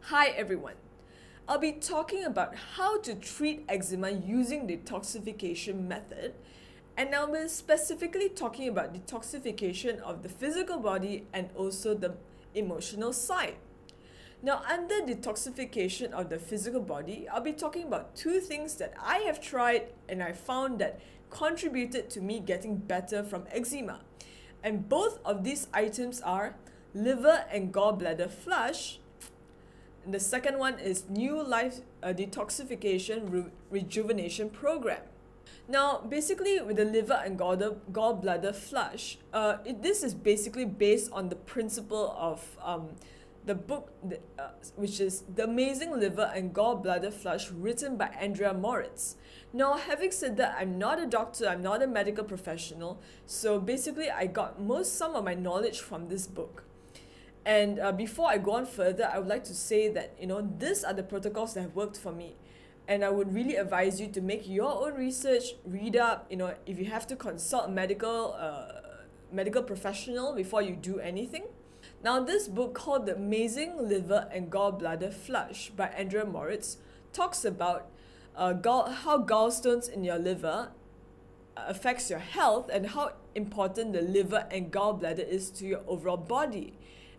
Hi everyone. I'll be talking about how to treat eczema using detoxification method, and I'll be specifically talking about detoxification of the physical body and also the emotional side. Now, under detoxification of the physical body, I'll be talking about two things that I have tried and I found that contributed to me getting better from eczema. And both of these items are liver and gallbladder flush. And the second one is New Life Detoxification Rejuvenation Program. Now, basically, with the liver and gallbladder flush, this is basically based on the principle of the book, which is The Amazing Liver and Gallbladder Flush, written by Andrea Moritz. Now, having said that, I'm not a doctor, I'm not a medical professional, so basically I got some of my knowledge from this book. And before I go on further, I would like to say that, these are the protocols that have worked for me. And I would really advise you to make your own research, read up, if you have to consult a medical professional before you do anything. Now, this book called The Amazing Liver and Gallbladder Flush by Andrea Moritz talks about how gallstones in your liver affects your health and how important the liver and gallbladder is to your overall body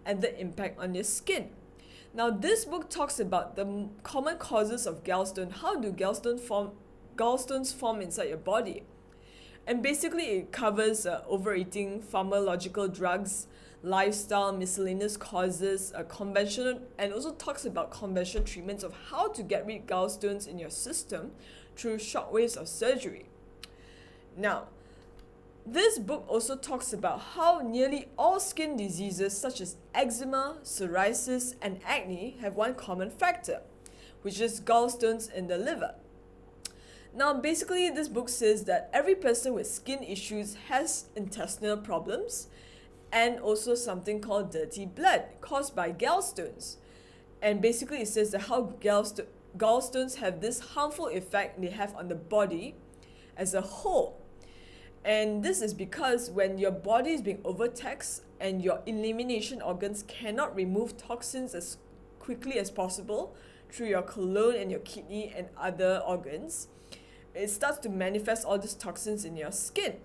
and the impact on your skin. Now, this book talks about the common causes of gallstone. How do gallstones form inside your body? And basically, it covers overeating, pharmacological drugs, lifestyle, miscellaneous causes, conventional, and also talks about conventional treatments of how to get rid of gallstones in your system through shockwaves of surgery. Now, this book also talks about how nearly all skin diseases such as eczema, psoriasis, and acne have one common factor, which is gallstones in the liver. Now, basically, this book says that every person with skin issues has intestinal problems and also something called dirty blood caused by gallstones. And basically, it says that how gallstones have this harmful effect they have on the body as a whole. And this is because when your body is being overtaxed and your elimination organs cannot remove toxins as quickly as possible through your colon and your kidney and other organs, it starts to manifest all these toxins in your skin.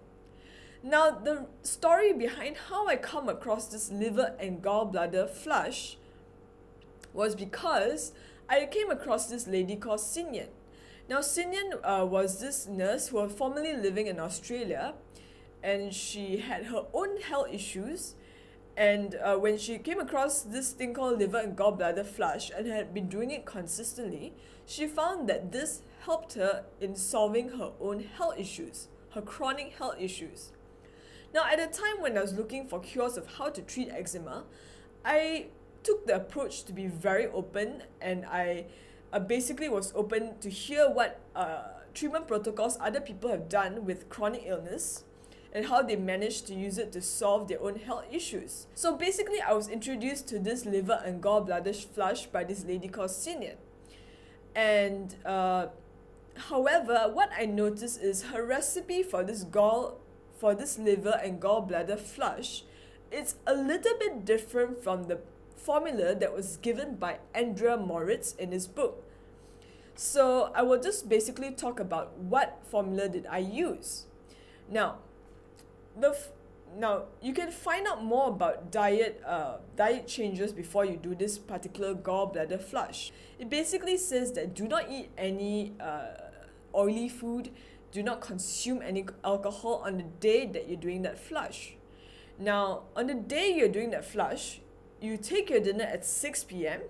Now, the story behind how I come across this liver and gallbladder flush was because I came across this lady called Sinyan. Now, Sinyan was this nurse who was formerly living in Australia, and she had her own health issues. And when she came across this thing called liver and gallbladder flush and had been doing it consistently, she found that this helped her in solving her own health issues, her chronic health issues. Now, at the time when I was looking for cures of how to treat eczema, I took the approach to be very open, and I basically was open to hear what treatment protocols other people have done with chronic illness and how they managed to use it to solve their own health issues. So basically, I was introduced to this liver and gallbladder flush by this lady called Sinyan. And however, what I noticed is her recipe for this liver and gallbladder flush, it's a little bit different from the formula that was given by Andrea Moritz in his book. So I will just basically talk about what formula did I use. Now, you can find out more about diet changes before you do this particular gallbladder flush. It basically says that do not eat any oily food, do not consume any alcohol on the day that you're doing that flush. Now, on the day you're doing that flush, you take your dinner at 6 p.m.,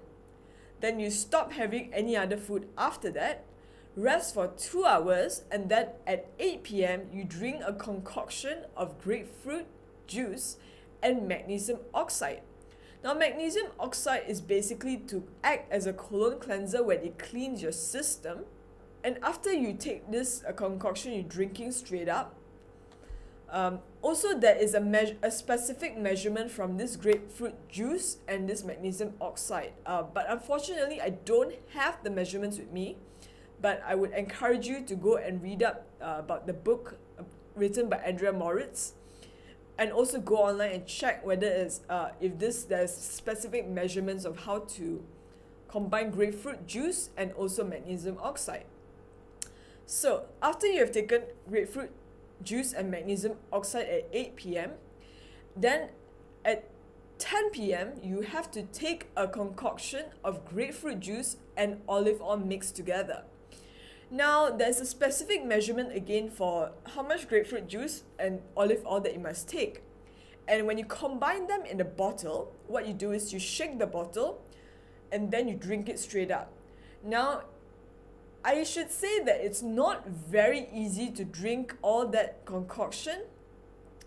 then you stop having any other food after that, rest for 2 hours, and then at 8 p.m. you drink a concoction of grapefruit juice and magnesium oxide. Now, magnesium oxide is basically to act as a colon cleanser when it cleans your system. And after you take this concoction, you're drinking straight up. Also, there is a specific measurement from this grapefruit juice and this magnesium oxide. But unfortunately, I don't have the measurements with me. But I would encourage you to go and read up about the book written by Andrea Moritz. And also go online and check whether there's specific measurements of how to combine grapefruit juice and also magnesium oxide. So after you have taken grapefruit juice and magnesium oxide at 8 p.m., then at 10 p.m. you have to take a concoction of grapefruit juice and olive oil mixed together. Now there's a specific measurement again for how much grapefruit juice and olive oil that you must take. And when you combine them in a bottle, what you do is you shake the bottle and then you drink it straight up. Now, I should say that it's not very easy to drink all that concoction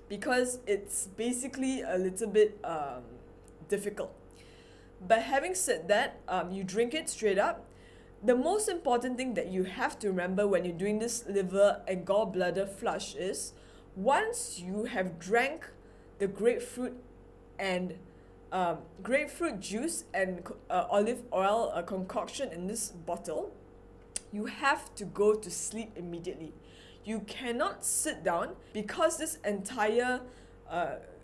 because it's basically a little bit difficult. But having said that, you drink it straight up. The most important thing that you have to remember when you're doing this liver and gallbladder flush is once you have drank the grapefruit and grapefruit juice and olive oil concoction in this bottle, you have to go to sleep immediately. You cannot sit down because this entire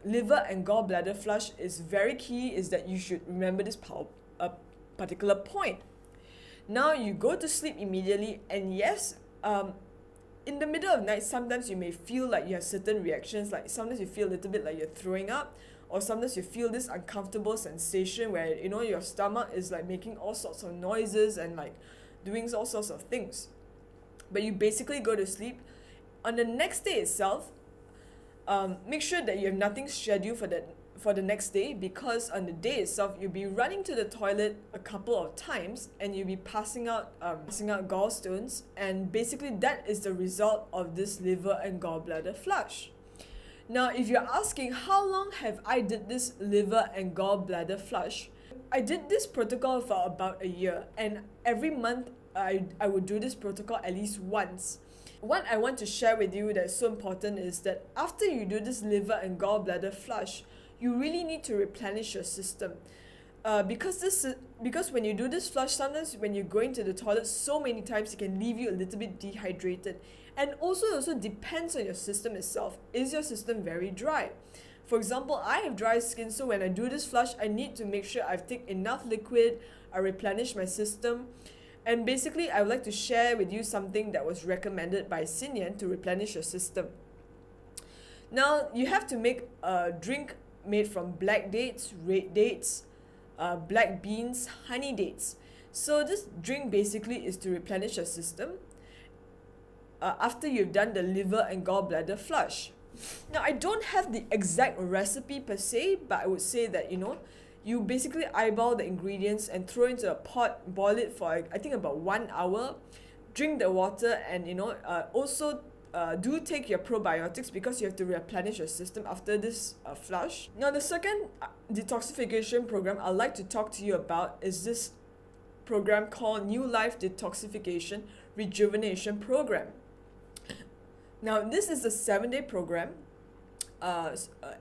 liver and gallbladder flush is very key, is that you should remember this particular point. Now you go to sleep immediately, and yes, in the middle of the night, sometimes you may feel like you have certain reactions, like sometimes you feel a little bit like you're throwing up, or sometimes you feel this uncomfortable sensation where, you know, your stomach is like making all sorts of noises and like doing all sorts of things. But you basically go to sleep. On the next day itself, make sure that you have nothing scheduled for the next day, because on the day itself you'll be running to the toilet a couple of times and you'll be passing out gallstones, and basically that is the result of this liver and gallbladder flush. Now, if you're asking how long have I did this liver and gallbladder flush, I did this protocol for about a year, and every month I would do this protocol at least once. What I want to share with you that's so important is that after you do this liver and gallbladder flush, you really need to replenish your system. Because when you do this flush, sometimes when you're going to the toilet so many times, it can leave you a little bit dehydrated. And it also depends on your system itself. Is your system very dry? For example, I have dry skin, so when I do this flush, I need to make sure I've taken enough liquid, I replenish my system. And basically, I would like to share with you something that was recommended by Sinian to replenish your system. Now, you have to make a drink made from black dates, red dates, black beans, honey dates. So this drink basically is to replenish your system after you've done the liver and gallbladder flush. Now, I don't have the exact recipe per se, but I would say that, you basically eyeball the ingredients and throw into a pot, boil it for I think about 1 hour, drink the water, and also do take your probiotics because you have to replenish your system after this flush. Now, the second detoxification program I'd like to talk to you about is this program called New Life Detoxification Rejuvenation Program. Now, this is a 7-day program.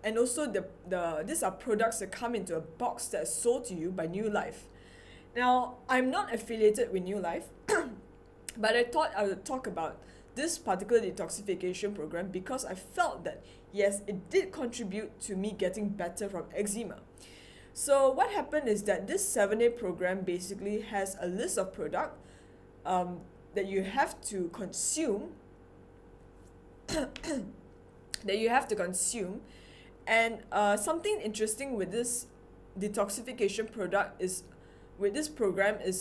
And also these are products that come into a box that is sold to you by New Life. Now, I'm not affiliated with New Life, but I thought I would talk about this particular detoxification program because I felt that, yes, it did contribute to me getting better from eczema. So what happened is that this 7-day program basically has a list of products that you have to consume and something interesting with this detoxification program is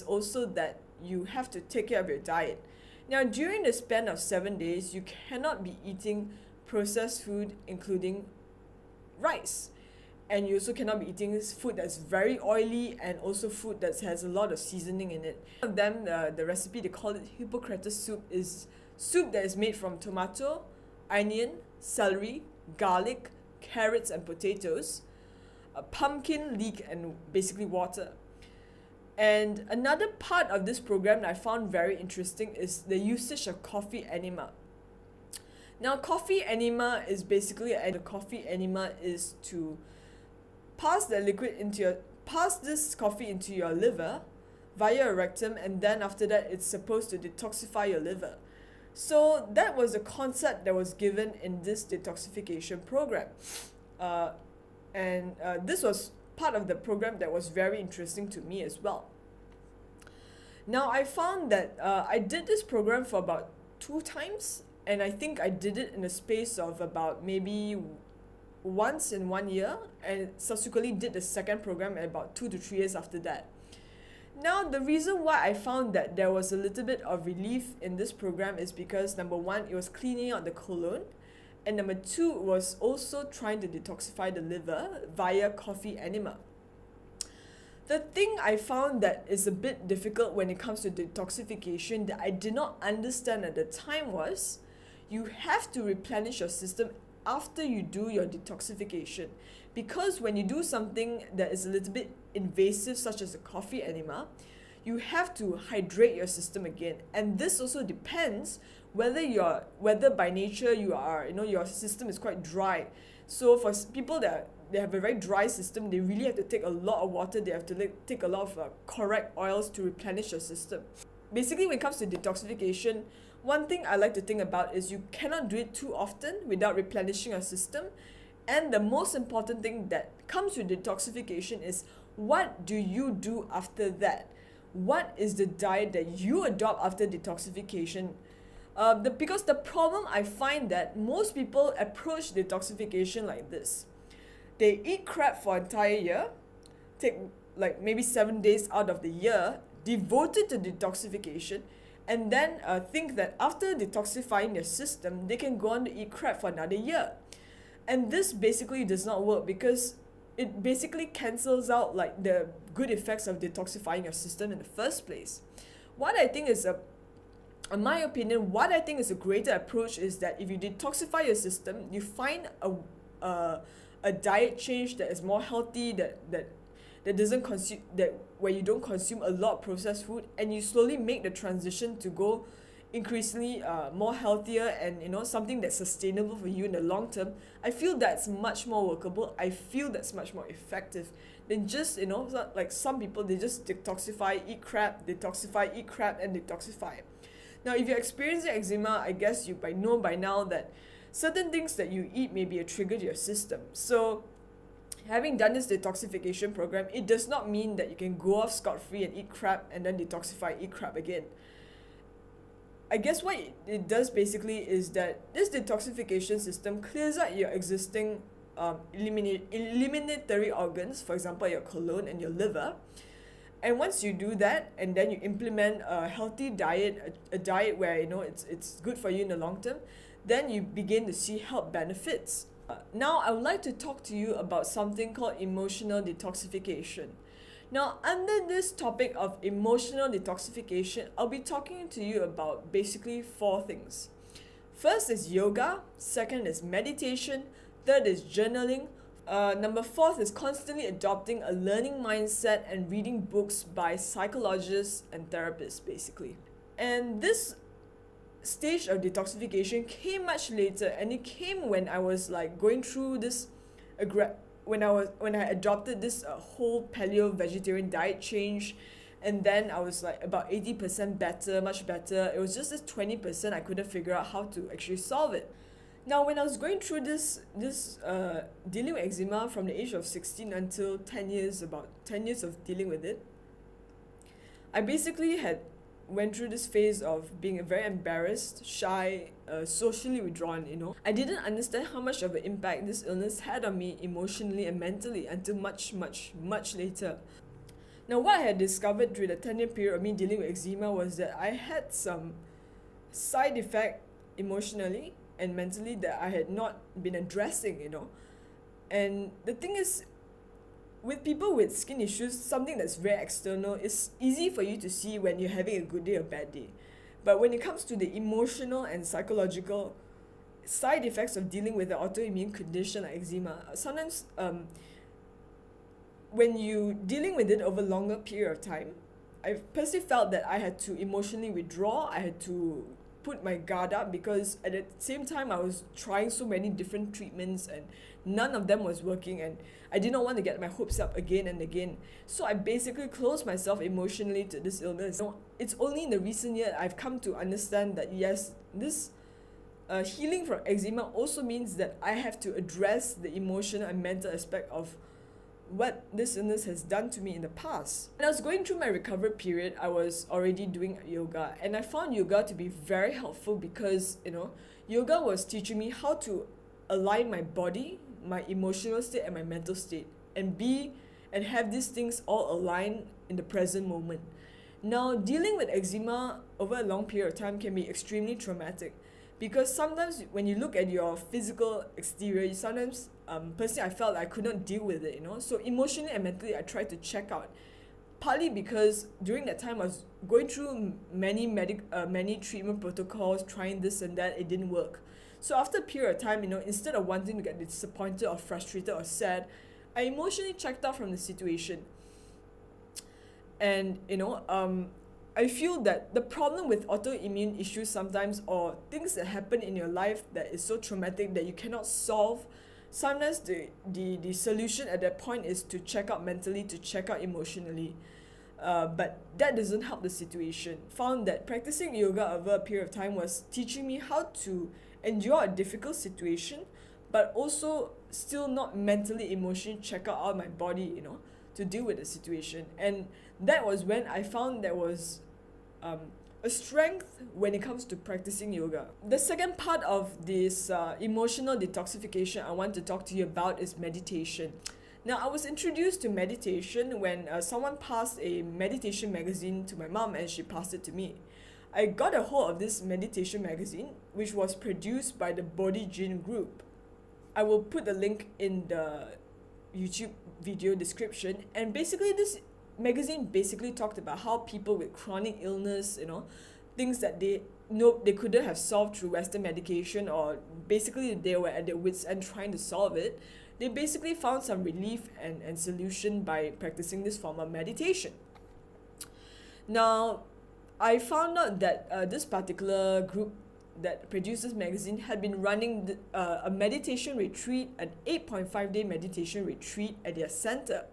also that you have to take care of your diet. Now, during the span of 7 days, you cannot be eating processed food, including rice, and you also cannot be eating food that's very oily and also food that has a lot of seasoning in it. One of them, the recipe, they call it Hippocrates soup, is soup that is made from tomato, onion, celery, garlic, carrots and potatoes, a pumpkin, leek, and basically water. And another part of this program that I found very interesting is the usage of coffee enema. Now, coffee enema is basically to pass this coffee into your liver via your rectum, and then after that it's supposed to detoxify your liver. So that was the concept that was given in this detoxification program. And this was part of the program that was very interesting to me as well. Now, I found that I did this program for about 2 times, and I think I did it in a space of about maybe once in 1 year, and subsequently did the second program at about 2 to 3 years after that. Now, the reason why I found that there was a little bit of relief in this program is because number one, it was cleaning out the colon, and number two, it was also trying to detoxify the liver via coffee enema. The thing I found that is a bit difficult when it comes to detoxification that I did not understand at the time was you have to replenish your system after you do your detoxification, because when you do something that is a little bit invasive such as a coffee enema, you have to hydrate your system again, and this also depends whether by nature your system is quite dry. So for people that they have a very dry system, they really have to take a lot of water, they have to take a lot of correct oils to replenish your system. Basically, when it comes to detoxification, one thing I like to think about is you cannot do it too often without replenishing your system. And the most important thing that comes with detoxification is, what do you do after that? What is the diet that you adopt after detoxification? Because the problem I find that most people approach detoxification like this. They eat crap for an entire year, take like maybe 7 days out of the year devoted to detoxification, and then think that after detoxifying their system, they can go on to eat crap for another year. And this basically does not work, because it basically cancels out like the good effects of detoxifying your system in the first place. What I think is in my opinion, what I think is a greater approach is that if you detoxify your system, you find a diet change that is more healthy, that doesn't consume, that where you don't consume a lot of processed food, and you slowly make the transition to go increasingly more healthier and something that's sustainable for you in the long term. I feel that's much more workable. I feel that's much more effective than just like some people, they just detoxify, eat crap, detoxify, eat crap, and detoxify. Now, if you're experiencing eczema, I guess you know by now that certain things that you eat may be a trigger to your system. So having done this detoxification program, it does not mean that you can go off scot-free and eat crap and then detoxify, eat crap again. I guess what it does basically is that this detoxification system clears out your existing eliminatory organs, for example, your colon and your liver. And once you do that, and then you implement a healthy diet, a diet where it's good for you in the long term, then you begin to see health benefits. Now, I would like to talk to you about something called emotional detoxification. Now, under this topic of emotional detoxification, I'll be talking to you about basically 4 things. First is yoga, second is meditation, third is journaling, number 4 is constantly adopting a learning mindset and reading books by psychologists and therapists, basically. And this stage of detoxification came much later, and it came when I was like going through this when I adopted this whole paleo vegetarian diet change, and then I was like about 80% better, much better. It was just this 20% I couldn't figure out how to actually solve it. Now, when I was going through this dealing with eczema from the age of 16 until 10 years, about 10 years of dealing with it, I basically went through this phase of being very embarrassed, shy, socially withdrawn. I didn't understand how much of an impact this illness had on me emotionally and mentally until much, much, much later. Now, what I had discovered through the 10-year period of me dealing with eczema was that I had some side effect emotionally and mentally that I had not been addressing. And the thing is, with people with skin issues, something that's very external, it's easy for you to see when you're having a good day or bad day. But when it comes to the emotional and psychological side effects of dealing with an autoimmune condition like eczema, sometimes when you dealing with it over a longer period of time, I personally felt that I had to emotionally withdraw. I had to put my guard up, because at the same time I was trying so many different treatments and none of them was working, and I did not want to get my hopes up again and again. So I basically closed myself emotionally to this illness. It's only in the recent year I've come to understand that yes, this healing from eczema also means that I have to address the emotional and mental aspect of what this illness has done to me in the past. When I was going through my recovery period, I was already doing yoga, and I found yoga to be very helpful because, yoga was teaching me how to align my body, my emotional state, and my mental state, and have these things all aligned in the present moment. Now, dealing with eczema over a long period of time can be extremely traumatic because sometimes when you look at your physical exterior, personally, I felt I could not deal with it, So emotionally and mentally, I tried to check out. Partly because during that time, I was going through many treatment protocols, trying this and that, it didn't work. So after a period of time, instead of wanting to get disappointed or frustrated or sad, I emotionally checked out from the situation. And, I feel that the problem with autoimmune issues sometimes, or things that happen in your life that is so traumatic that you cannot solve, sometimes the solution at that point is to check out mentally, to check out emotionally. But that doesn't help the situation. Found that practicing yoga over a period of time was teaching me how to endure a difficult situation, but also still not mentally, emotionally check out all my body, to deal with the situation. And that was when I found there was a strength when it comes to practicing yoga. The second part of this emotional detoxification I want to talk to you about is meditation. Now, I was introduced to meditation when someone passed a meditation magazine to my mom, and she passed it to me. I got a hold of this meditation magazine, which was produced by the Body Gene group. I will put the link in the YouTube video description. And basically, this magazine basically talked about how people with chronic illness, things that they couldn't have solved through Western medication, or basically they were at their wits' end trying to solve it. They basically found some relief and solution by practicing this form of meditation. Now, I found out that this particular group that produced this magazine had been running a meditation retreat, an 8.5-day meditation retreat at their center.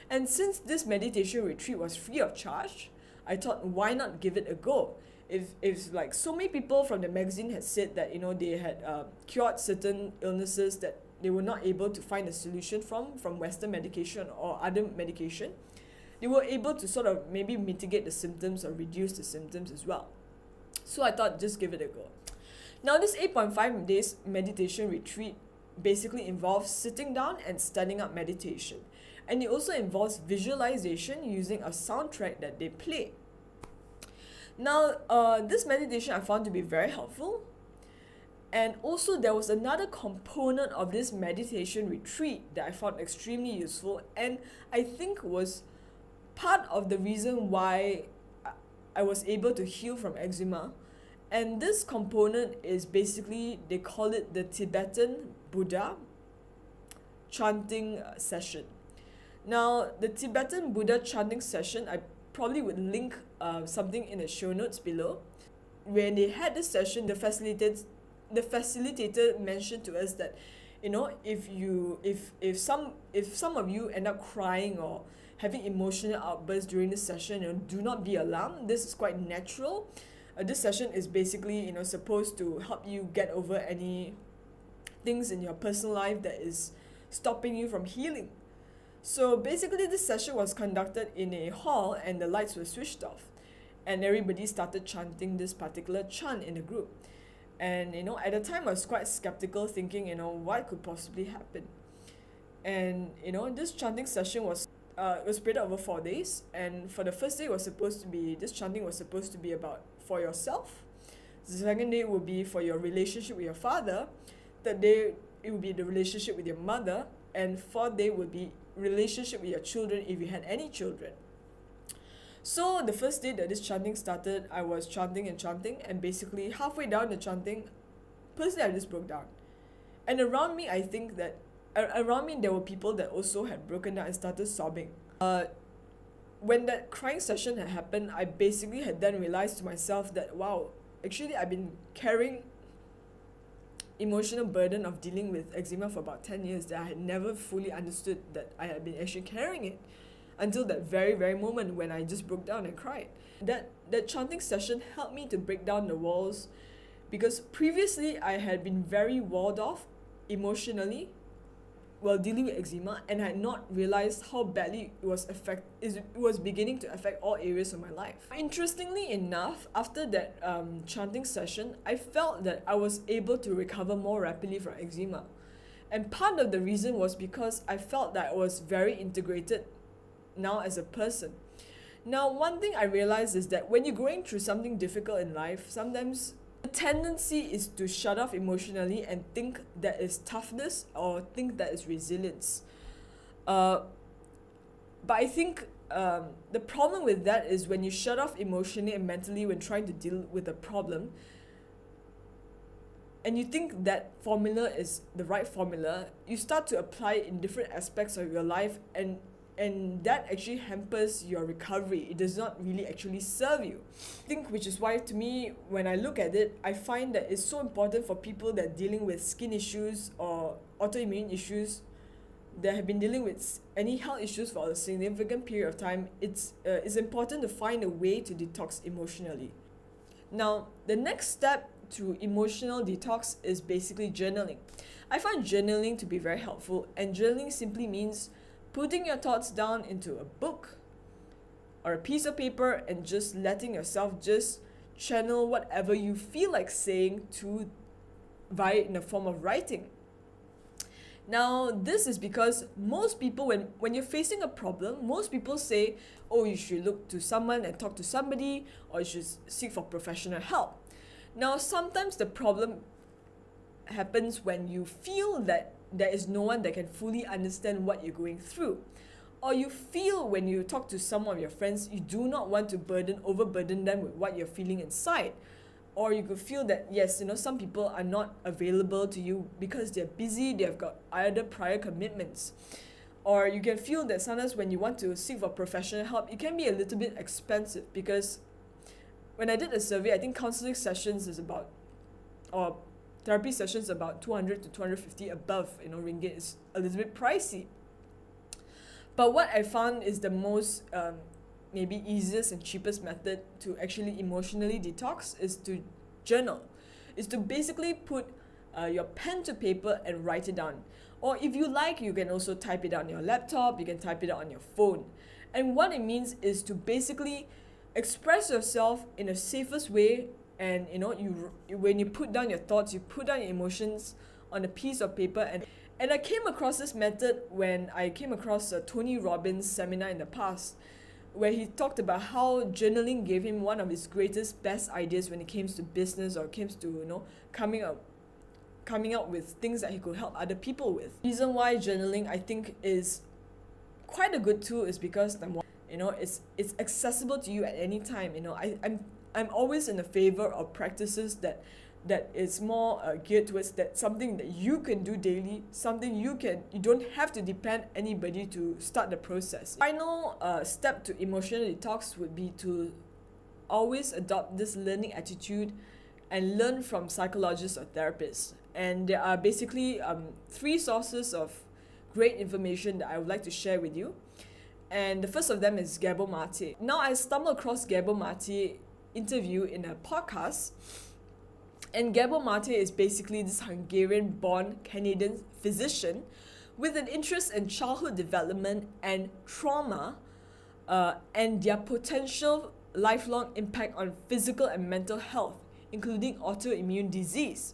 And since this meditation retreat was free of charge, I thought, why not give it a go? If like so many people from the magazine had said that, they had cured certain illnesses that they were not able to find a solution from Western medication or other medication, they were able to sort of maybe mitigate the symptoms or reduce the symptoms as well. So I thought, just give it a go. Now, this 8.5 days meditation retreat basically involves sitting down and studying up meditation. And it also involves visualization using a soundtrack that they play. Now, this meditation I found to be very helpful. And also there was another component of this meditation retreat that I found extremely useful, and I think was part of the reason why I was able to heal from eczema. And this component is basically, they call it the Tibetan Buddha chanting session. Now, the Tibetan Buddha chanting session, I probably would link something in the show notes below. When they had this session, the facilitator mentioned to us that, if some of you end up crying or having emotional outbursts during this session, do not be alarmed. This is quite natural. This session is basically, supposed to help you get over any things in your personal life that is stopping you from healing. So basically, this session was conducted in a hall and the lights were switched off, and everybody started chanting this particular chant in the group. And at the time I was quite skeptical, thinking, what could possibly happen. And this chanting session was spread over 4 days. And for the first day this chanting was supposed to be about for yourself. The second day will be for your relationship with your father. Third day it will be the relationship with your mother, and fourth day will be relationship with your children if you had any children. So the first day that this chanting started, I was chanting, and basically halfway down the chanting, personally I just broke down. And around me, I think that there were people that also had broken down and started sobbing. When that crying session had happened, I basically had then realized to myself that, wow, actually I've been carrying emotional burden of dealing with eczema for about 10 years that I had never fully understood that I had been actually carrying it, until that very, very moment when I just broke down and cried. That chanting session helped me to break down the walls, because previously I had been very walled off emotionally, while dealing with eczema, and I had not realized how badly it was beginning to affect all areas of my life. Interestingly enough, after that chanting session, I felt that I was able to recover more rapidly from eczema. And part of the reason was because I felt that I was very integrated now as a person. Now, one thing I realized is that when you're going through something difficult in life, sometimes the tendency is to shut off emotionally and think that is toughness or think that is resilience. But I think the problem with that is when you shut off emotionally and mentally when trying to deal with a problem, and you think that formula is the right formula, you start to apply it in different aspects of your life, and that actually hampers your recovery. It does not really actually serve you. I think, which is why to me, when I look at it, I find that it's so important for people that are dealing with skin issues or autoimmune issues, that have been dealing with any health issues for a significant period of time. It's important to find a way to detox emotionally. Now, the next step to emotional detox is basically journaling. I find journaling to be very helpful, and journaling simply means putting your thoughts down into a book or a piece of paper and just letting yourself just channel whatever you feel like saying to via in the form of writing. Now, this is because most people, when you're facing a problem, most people say, oh, you should look to someone and talk to somebody, or you should seek for professional help. Now, sometimes the problem happens when you feel that there is no one that can fully understand what you're going through. Or you feel when you talk to some of your friends, you do not want to overburden them with what you're feeling inside. Or you could feel that, yes, some people are not available to you because they're busy, they've got either prior commitments. Or you can feel that sometimes when you want to seek for professional help, it can be a little bit expensive, because when I did a survey, I think counseling sessions is about, or therapy sessions about 200 to 250 above, ringgit is a little bit pricey. But what I found is the most maybe easiest and cheapest method to actually emotionally detox is to journal. Is to basically put your pen to paper and write it down. Or if you like, you can also type it out on your laptop, you can type it out on your phone. And what it means is to basically express yourself in the safest way. And when you put down your thoughts, you put down your emotions on a piece of paper. And I came across this method when I came across a Tony Robbins seminar in the past, where he talked about how journaling gave him one of his best ideas when it came to business, or came to coming out with things that he could help other people with. The reason why journaling, I think, is quite a good tool is because it's accessible to you at any time. I'm always in the favor of practices that is more geared towards that something that you can do daily, something you don't have to depend anybody to start the process. Final step to emotional detox would be to always adopt this learning attitude and learn from psychologists or therapists. And there are basically 3 sources of great information that I would like to share with you. And the first of them is Gabor Mate. Now, I stumbled across Gabor Mate interview in a podcast, and Gabor Mate is basically this Hungarian-born Canadian physician with an interest in childhood development and trauma, and their potential lifelong impact on physical and mental health, including autoimmune disease.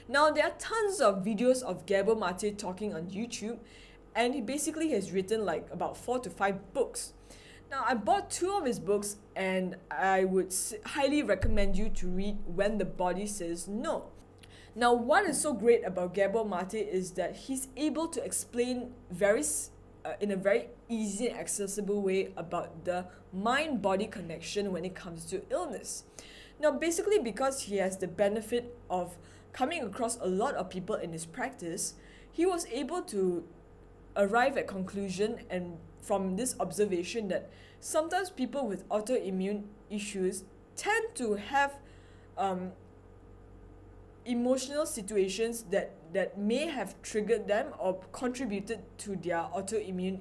Now, there are tons of videos of Gabor Mate talking on YouTube, and he basically has written like about 4 to 5 books. Now, I bought 2 of his books, and I would highly recommend you to read When the Body Says No. Now, what is so great about Gabor Mate is that he's able to explain in a very easy and accessible way about the mind-body connection when it comes to illness. Now, basically because he has the benefit of coming across a lot of people in his practice, he was able to arrive at conclusion and from this observation that sometimes people with autoimmune issues tend to have emotional situations that may have triggered them or contributed to their autoimmune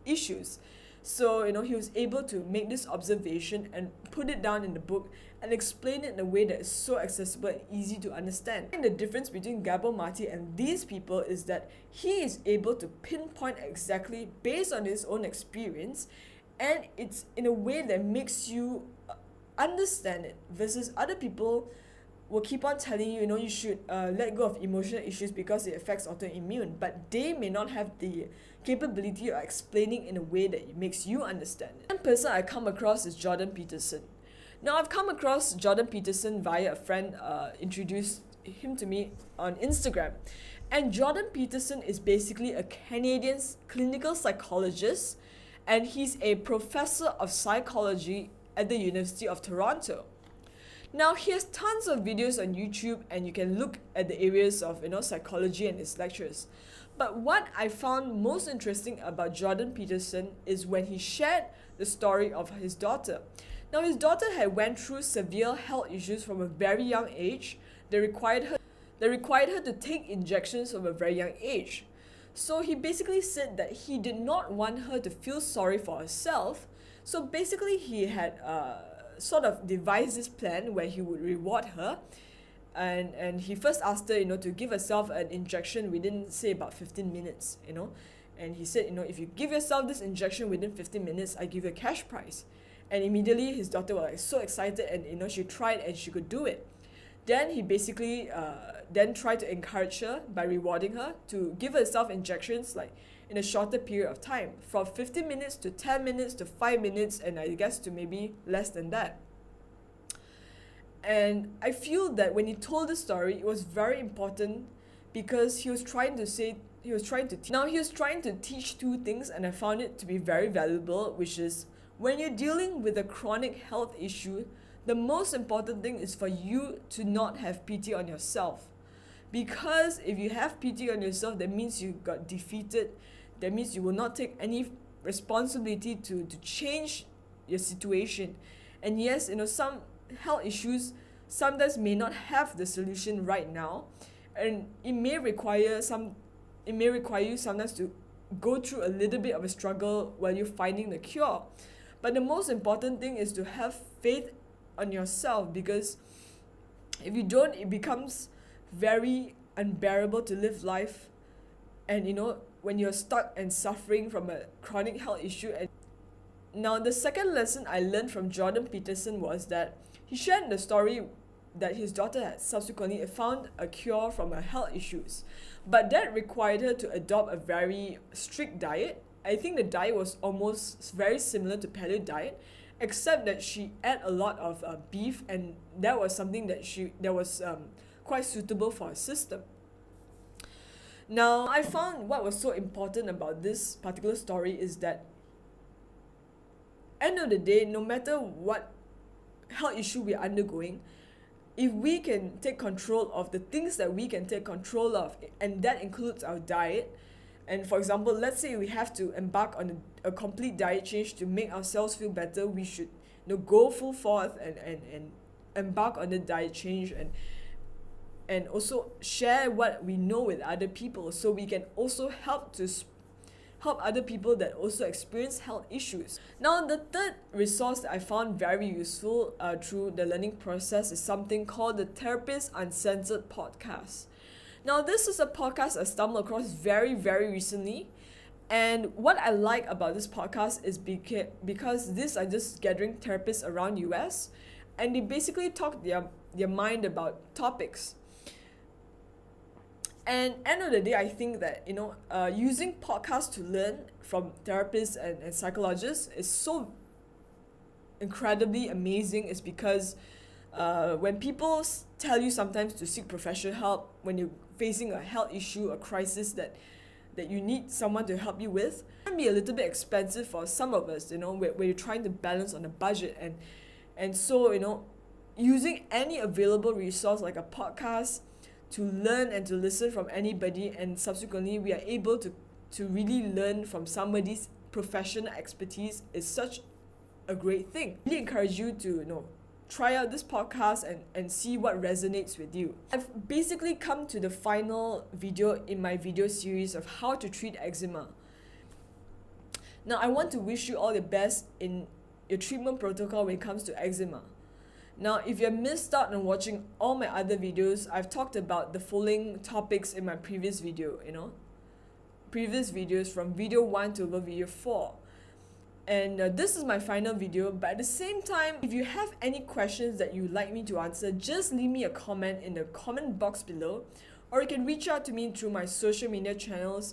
issues. So, he was able to make this observation and put it down in the book and explain it in a way that is so accessible and easy to understand. And the difference between Gabor Mate and these people is that he is able to pinpoint exactly based on his own experience, and it's in a way that makes you understand it, versus other people will keep on telling you, you should let go of emotional issues because it affects autoimmune, but they may not have the capability of explaining in a way that it makes you understand it. One person I come across is Jordan Peterson. Now, I've come across Jordan Peterson via a friend introduced him to me on Instagram. And Jordan Peterson is basically a Canadian clinical psychologist, and he's a professor of psychology at the University of Toronto. Now, he has tons of videos on YouTube, and you can look at the areas of psychology and his lectures. But what I found most interesting about Jordan Peterson is when he shared the story of his daughter. Now, his daughter had went through severe health issues from a very young age that required her to take injections from a very young age. So he basically said that he did not want her to feel sorry for herself. So basically he had sort of devised this plan where he would reward her, and he first asked her to give herself an injection within, say, about 15 minutes, and he said, if you give yourself this injection within 15 minutes, I give you a cash prize. And immediately his daughter was so excited, and she tried and she could do it. Then he basically then tried to encourage her by rewarding her to give herself injections like in a shorter period of time, from 15 minutes to 10 minutes to 5 minutes, and I guess to maybe less than that. And I feel that when he told the story, it was very important because he was trying to teach two things, and I found it to be very valuable, which is when you're dealing with a chronic health issue, the most important thing is for you to not have pity on yourself. Because if you have pity on yourself, that means you got defeated. That means you will not take any responsibility to change your situation. And yes, some health issues sometimes may not have the solution right now, and it may require you sometimes to go through a little bit of a struggle while you're finding the cure. But the most important thing is to have faith on yourself, because if you don't, it becomes very unbearable to live life. And when you're stuck and suffering from a chronic health issue. And now the second lesson I learned from Jordan Peterson was that he shared the story that his daughter had subsequently found a cure from her health issues, but that required her to adopt a very strict diet. I think the diet was almost very similar to paleo diet, except that she ate a lot of beef, and that was something that was quite suitable for her system. Now, I found what was so important about this particular story is that end of the day, no matter what health issue we're undergoing, if we can take control of the things that we can take control of, and that includes our diet. And for example, let's say we have to embark on a complete diet change to make ourselves feel better, we should go full forth and embark on the diet change, and also share what we know with other people, so we can also help other people that also experience health issues. Now, the third resource that I found very useful through the learning process is something called the Therapist Uncensored podcast. Now, this is a podcast I stumbled across very, very recently. And what I like about this podcast is because these are just gathering therapists around US, and they basically talk their mind about topics. And end of the day, I think that using podcasts to learn from therapists and psychologists is so incredibly amazing. Is because when people tell you sometimes to seek professional help when you're facing a health issue, a crisis that you need someone to help you with, it can be a little bit expensive for some of us, where you're trying to balance on a budget, and so using any available resource like a podcast to learn and to listen from anybody, and subsequently we are able to really learn from somebody's professional expertise, is such a great thing. I really encourage you to try out this podcast and see what resonates with you. I've basically come to the final video in my video series of how to treat eczema. Now, I want to wish you all the best in your treatment protocol when it comes to eczema. Now, if you have missed out on watching all my other videos, I've talked about the following topics in my previous video, previous videos from video 1 to video 4. And this is my final video, but at the same time, if you have any questions that you'd like me to answer, just leave me a comment in the comment box below, or you can reach out to me through my social media channels